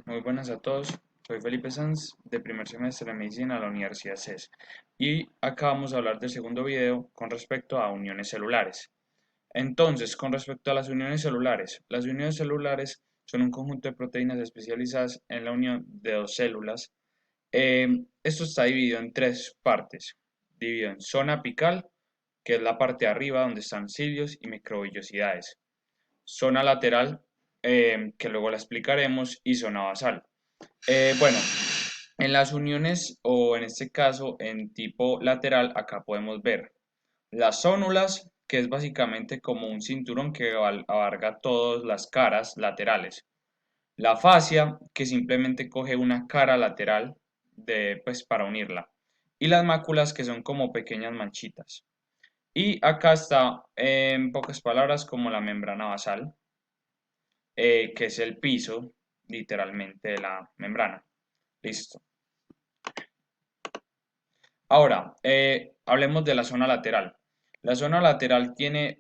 Muy buenas a todos. Soy Felipe Sanz, de primer semestre de Medicina de la Universidad CES. Y acá vamos a hablar del segundo video con respecto a uniones celulares. Entonces, con respecto a las uniones celulares son un conjunto de proteínas especializadas en la unión de dos células. Esto está dividido en tres partes. Dividido en zona apical, que es la parte de arriba donde están cilios y microvellosidades. Zona lateral, que luego la explicaremos, y zona basal. Bueno, en las uniones o en este caso en tipo lateral, acá podemos ver las zónulas, que es básicamente como un cinturón que abarca todas las caras laterales. La fascia, que simplemente coge una cara lateral pues, para unirla. Y las máculas, que son como pequeñas manchitas. Y acá está, en pocas palabras, como la membrana basal, que es el piso, literalmente, de la membrana. Listo. Ahora, hablemos de la zona lateral. La zona lateral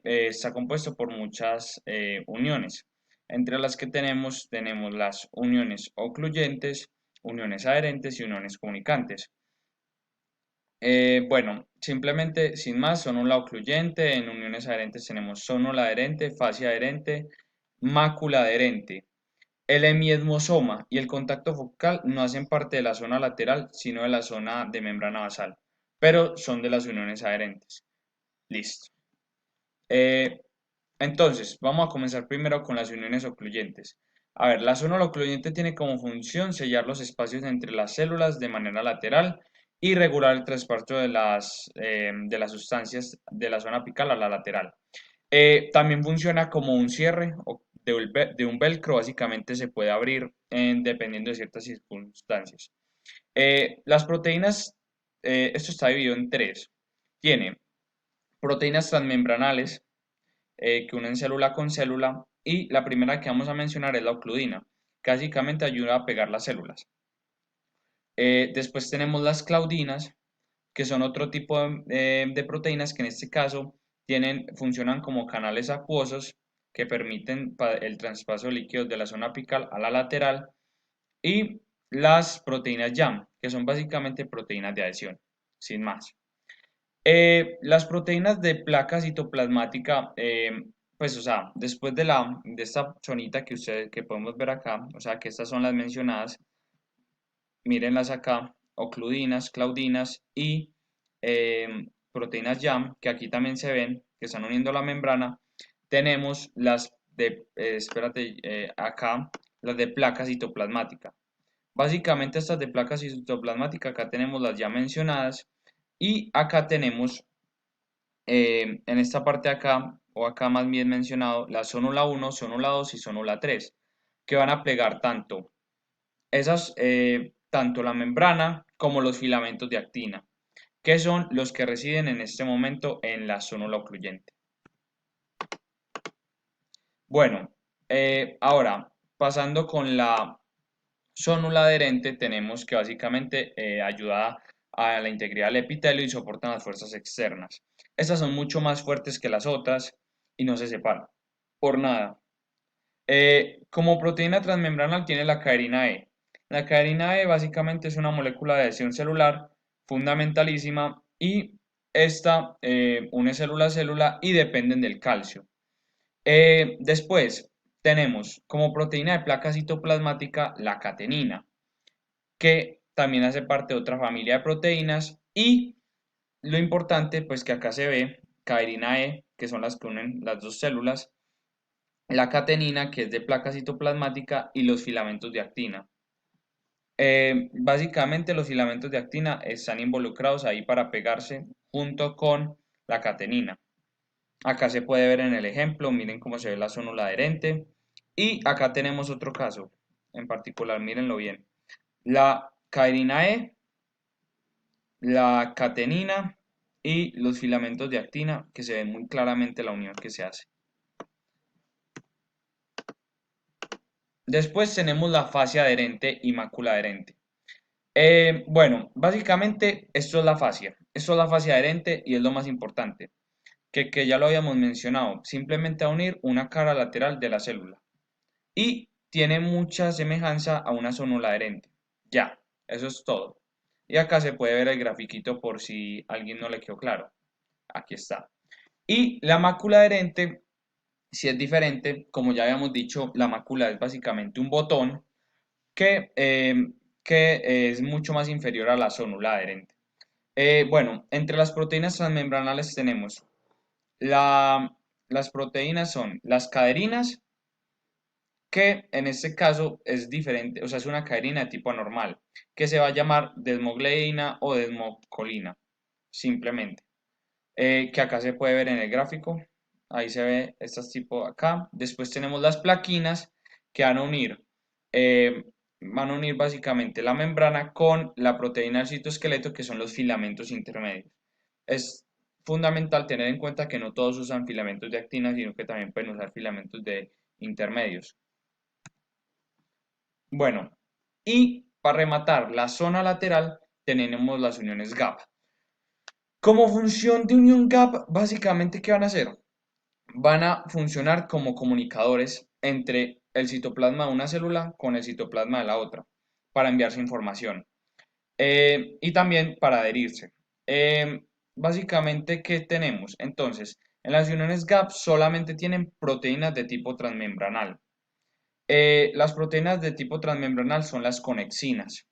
está compuesto por muchas uniones. Entre las que tenemos las uniones ocluyentes, uniones adherentes y uniones comunicantes. Bueno, simplemente sin más, zónula ocluyente, en uniones adherentes tenemos zónula adherente, fascia adherente, mácula adherente. El hemiesmosoma y el contacto focal no hacen parte de la zona lateral, sino de la zona de membrana basal, pero son de las uniones adherentes. Listo. Eh, entonces, vamos a comenzar primero con las uniones ocluyentes. A ver, la zona ocluyente tiene como función sellar los espacios entre las células de manera lateral y regular el traspaso de las sustancias de la zona apical a la lateral. También funciona como un cierre de un velcro, básicamente se puede abrir dependiendo de ciertas circunstancias. Las proteínas, esto está dividido en tres. Tiene proteínas transmembranales que unen célula con célula, y la primera que vamos a mencionar es la ocludina, que básicamente ayuda a pegar las células. Después tenemos las claudinas, que son otro tipo de proteínas que en este caso funcionan como canales acuosos que permiten el traspaso de líquidos de la zona apical a la lateral, y las proteínas YAM, que son básicamente proteínas de adhesión, sin más. Las proteínas de placa citoplasmática, pues, o sea, después de esta zonita que podemos ver acá, o sea, que estas son las mencionadas, mírenlas acá, ocludinas, claudinas y proteínas YAM, que aquí también se ven, que están uniendo la membrana. Tenemos acá, las de placa citoplasmática. Básicamente estas de placa citoplasmática, acá tenemos las ya mencionadas, y acá tenemos, en esta parte de acá, o acá más bien mencionado, la zónula 1, zónula 2 y zónula 3, que van a plegar tanto la membrana como los filamentos de actina, que son los que residen en este momento en la zónula ocluyente. Bueno, ahora pasando con la zónula adherente, tenemos que básicamente ayuda a la integridad del epitelio y soportan las fuerzas externas. Estas son mucho más fuertes que las otras y no se separan por nada. Como proteína transmembranal tiene la caderina E. La caderina E básicamente es una molécula de adhesión celular fundamentalísima, y esta une célula a célula y dependen del calcio. Después tenemos como proteína de placa citoplasmática la catenina, que también hace parte de otra familia de proteínas, y lo importante pues que acá se ve caderina E, que son las que unen las dos células, la catenina, que es de placa citoplasmática, y los filamentos de actina. Básicamente los filamentos de actina están involucrados ahí para pegarse junto con la catenina. Acá se puede ver en el ejemplo, miren cómo se ve la zónula adherente. Y acá tenemos otro caso en particular, mírenlo bien. La caderina E, la catenina y los filamentos de actina, que se ve muy claramente la unión que se hace. Después tenemos la fascia adherente y mácula adherente. Bueno, básicamente esto es la fascia adherente y es lo más importante, que ya lo habíamos mencionado, simplemente a unir una cara lateral de la célula. Y tiene mucha semejanza a una zonula adherente. Ya, eso es todo. Y acá se puede ver el grafiquito por si a alguien no le quedó claro. Aquí está. Y la mácula adherente, si es diferente, como ya habíamos dicho, la mácula es básicamente un botón que, es mucho más inferior a la zonula adherente. Bueno, entre las proteínas transmembranales tenemos las proteínas son las caderinas, que en este caso es diferente, o sea, es una caderina de tipo anormal, que se va a llamar desmogleína o desmocolina, simplemente. Que acá se puede ver en el gráfico, ahí se ve estas tipo acá. Después tenemos las plaquinas que eh, van a unir básicamente la membrana con la proteína del citoesqueleto, que son los filamentos intermedios. Es fundamental tener en cuenta que no todos usan filamentos de actina, sino que también pueden usar filamentos de intermedios. Bueno, y para rematar la zona lateral tenemos las uniones GAP. Como función de unión GAP, básicamente, ¿qué van a hacer? Van a funcionar como comunicadores entre el citoplasma de una célula con el citoplasma de la otra para enviarse información y también para adherirse. Básicamente, ¿qué tenemos? Entonces, en las uniones GAP solamente tienen proteínas de tipo transmembranal. Las proteínas de tipo transmembranal son las conexinas.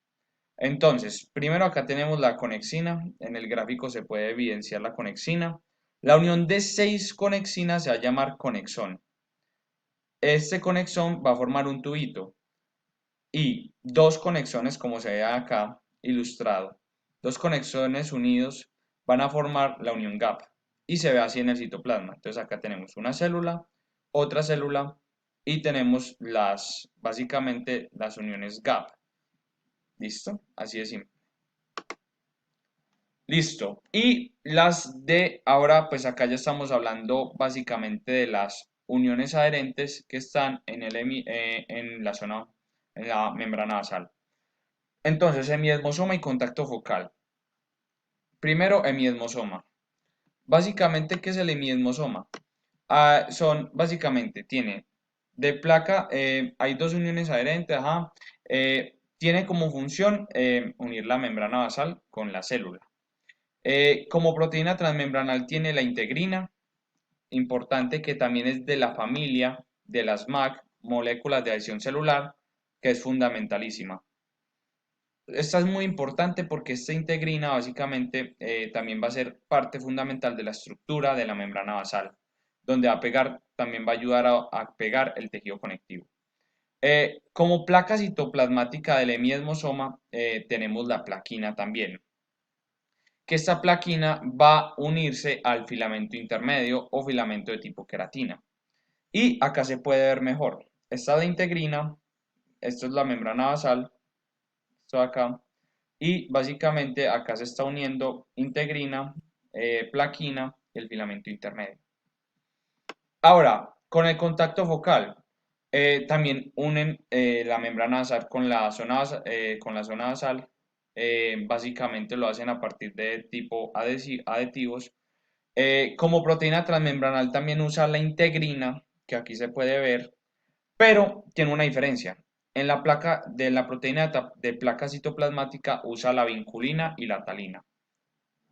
Entonces, primero acá tenemos la conexina, en el gráfico se puede evidenciar la conexina. La unión de 6 conexinas se va a llamar conexón. Este conexón va a formar un tubito y dos conexones, como se ve acá ilustrado, dos conexones unidos van a formar la unión GAP y se ve así en el citoplasma. Entonces acá tenemos una célula, otra célula y tenemos básicamente las uniones GAP. ¿Listo? Así de simple. Listo. Y las de ahora, pues acá ya estamos hablando básicamente de las uniones adherentes que están en la zona, en la membrana basal. Entonces, hemiesmosoma y contacto focal. Primero, hemiesmosoma. Básicamente, ¿qué es el hemiesmosoma? Tiene de placa, hay dos uniones adherentes, ajá. Tiene como función unir la membrana basal con la célula. Como proteína transmembranal tiene la integrina, importante, que también es de la familia de las MAC, moléculas de adhesión celular, que es fundamentalísima. Esta es muy importante porque esta integrina básicamente también va a ser parte fundamental de la estructura de la membrana basal, donde va a pegar, también va a ayudar a pegar el tejido conectivo. Como placa citoplasmática del hemiesmosoma tenemos la plaquina también, que esta plaquina va a unirse al filamento intermedio o filamento de tipo queratina. Y acá se puede ver mejor. Esta de integrina, esto es la membrana basal, esto de acá, y básicamente acá se está uniendo integrina, plaquina y el filamento intermedio. Ahora, con el contacto focal, también unen la membrana basal con la zona basal. Básicamente lo hacen a partir de tipo aditivos. Como proteína transmembranal también usa la integrina, que aquí se puede ver, pero tiene una diferencia. En la placa de la proteína de placa citoplasmática usa la vinculina y la talina.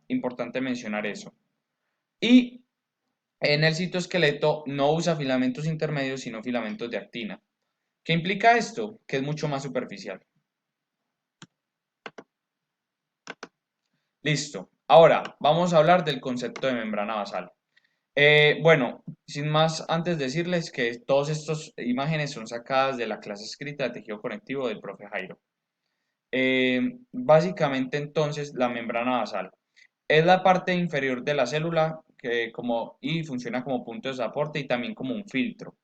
Importante mencionar eso. Y en el citoesqueleto no usa filamentos intermedios, sino filamentos de actina. ¿Qué implica esto? Que es mucho más superficial. Listo. Ahora, vamos a hablar del concepto de membrana basal. Bueno, sin más, antes decirles que todas estas imágenes son sacadas de la clase escrita de tejido conectivo del profe Jairo. Básicamente, entonces, la membrana basal es la parte inferior de la célula y funciona como punto de soporte y también como un filtro.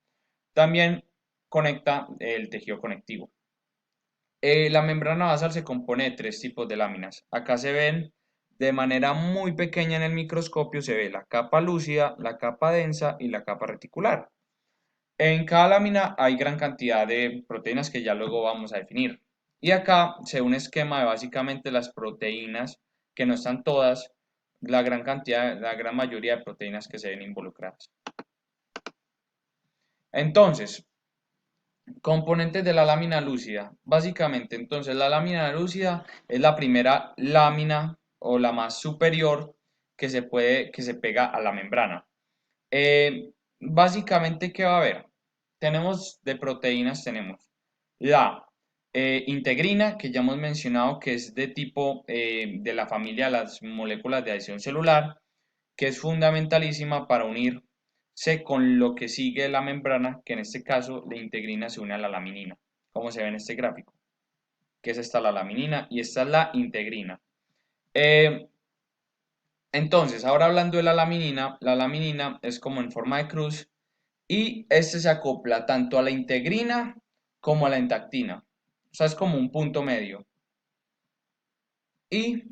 También conecta el tejido conectivo. La membrana basal se compone de tres tipos de láminas. Acá se ven de manera muy pequeña en el microscopio, se ve la capa lúcida, la capa densa y la capa reticular. En cada lámina hay gran cantidad de proteínas que ya luego vamos a definir. Y acá se ve un esquema de básicamente las proteínas, que no están todas, la gran cantidad, la gran mayoría de proteínas que se ven involucradas. Entonces, Componentes de la lámina lúcida. Básicamente, entonces, la lámina lúcida es la primera lámina o la más superior que se pega a la membrana. Básicamente, ¿qué va a haber? Tenemos de proteínas, tenemos la integrina, que ya hemos mencionado que es de tipo de la familia de las moléculas de adhesión celular, que es fundamentalísima para unirse con lo que sigue la membrana, que en este caso la integrina se une a la laminina, como se ve en este gráfico, que es esta la laminina y esta es la integrina. Eh, entonces, ahora hablando de la laminina es como en forma de cruz y este se acopla tanto a la integrina como a la entactina. O sea, es como un punto medio. Y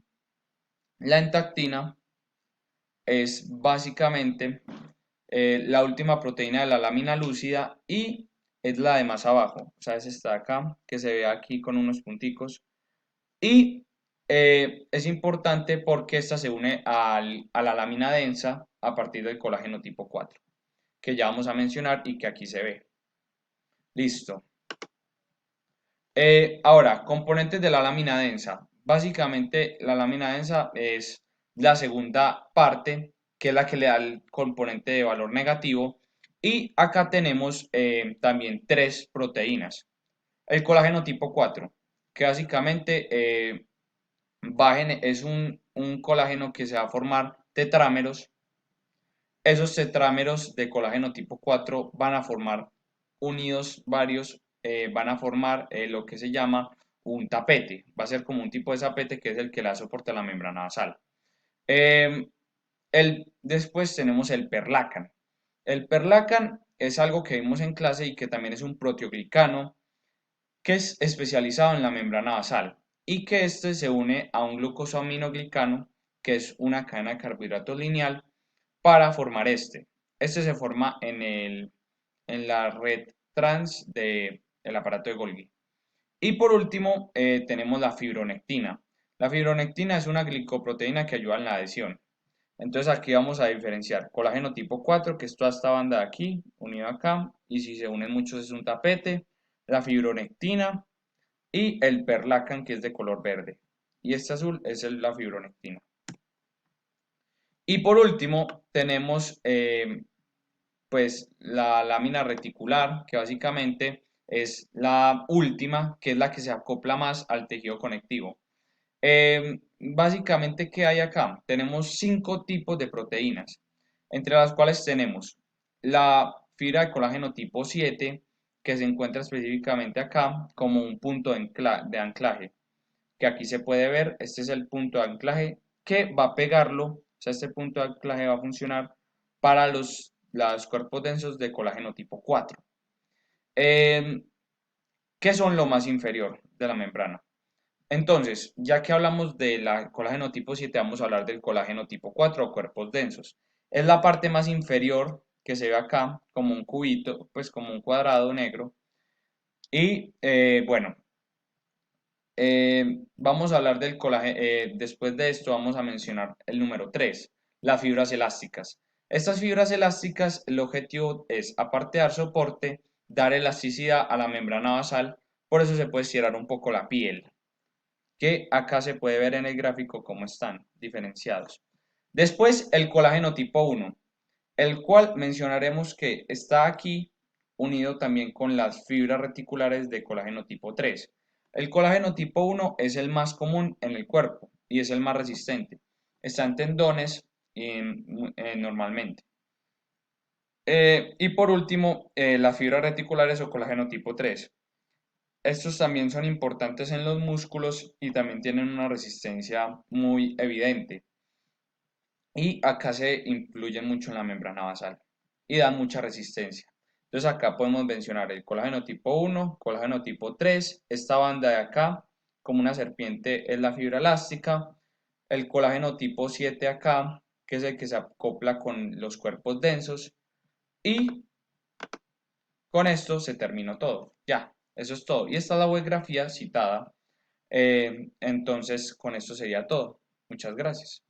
la entactina es básicamente la última proteína de la lámina lúcida y es la de más abajo. O sea, es esta de acá, que se ve aquí con unos punticos. Y es importante porque esta se une a la lámina densa a partir del colágeno tipo 4, que ya vamos a mencionar y que aquí se ve. Listo. Ahora, componentes de la lámina densa. Básicamente, la lámina densa es la segunda parte, que es la que le da el componente de valor negativo. Y acá tenemos también tres proteínas. El colágeno tipo 4, que básicamente es un colágeno que se va a formar tetrámeros. Esos tetrámeros de colágeno tipo 4 van a formar unidos varios, van a formar lo que se llama un tapete. Va a ser como un tipo de tapete que es el que la soporta la membrana basal. Eh, Después tenemos el perlacan. El perlacan es algo que vimos en clase y que también es un proteoglicano que es especializado en la membrana basal y que este se une a un glucosaminoglicano que es una cadena de carbohidratos lineal para formar este. Este se forma en la red trans del aparato de Golgi. Y por último, tenemos la fibronectina. La fibronectina es una glicoproteína que ayuda en la adhesión. Entonces aquí vamos a diferenciar colágeno tipo 4, que es toda esta banda de aquí, unido acá, y si se unen muchos es un tapete, la fibronectina y el perlacan, que es de color verde. Y este azul es la fibronectina. Y por último, tenemos pues la lámina reticular, que básicamente es la última, que es la que se acopla más al tejido conectivo. Básicamente, ¿qué hay acá? Tenemos 5 tipos de proteínas, entre las cuales tenemos la fibra de colágeno tipo 7, que se encuentra específicamente acá como un punto de anclaje, que aquí se puede ver, este es el punto de anclaje que va a pegarlo, o sea, este punto de anclaje va a funcionar para los cuerpos densos de colágeno tipo 4. Eh, ¿Qué son lo más inferior de la membrana? Entonces, ya que hablamos del colágeno tipo 7, vamos a hablar del colágeno tipo 4 o cuerpos densos. Es la parte más inferior que se ve acá, como un cubito, pues como un cuadrado negro. Y bueno, vamos a hablar del colágeno. Después de esto, vamos a mencionar el número 3, las fibras elásticas. Estas fibras elásticas, el objetivo es, aparte de dar soporte, dar elasticidad a la membrana basal. Por eso se puede estirar un poco la piel, que acá se puede ver en el gráfico cómo están diferenciados. Después, el colágeno tipo 1, el cual mencionaremos que está aquí unido también con las fibras reticulares de colágeno tipo 3. El colágeno tipo 1 es el más común en el cuerpo y es el más resistente. Está en tendones normalmente. Y por último, las fibras reticulares o colágeno tipo 3. Estos también son importantes en los músculos y también tienen una resistencia muy evidente. Y acá se influyen mucho en la membrana basal y dan mucha resistencia. Entonces acá podemos mencionar el colágeno tipo 1, colágeno tipo 3, esta banda de acá, como una serpiente, es la fibra elástica, el colágeno tipo 7 acá, que es el que se acopla con los cuerpos densos, y con esto se terminó todo. Ya, eso es todo. Y esta es la webgrafía citada. Entonces, con esto sería todo. Muchas gracias.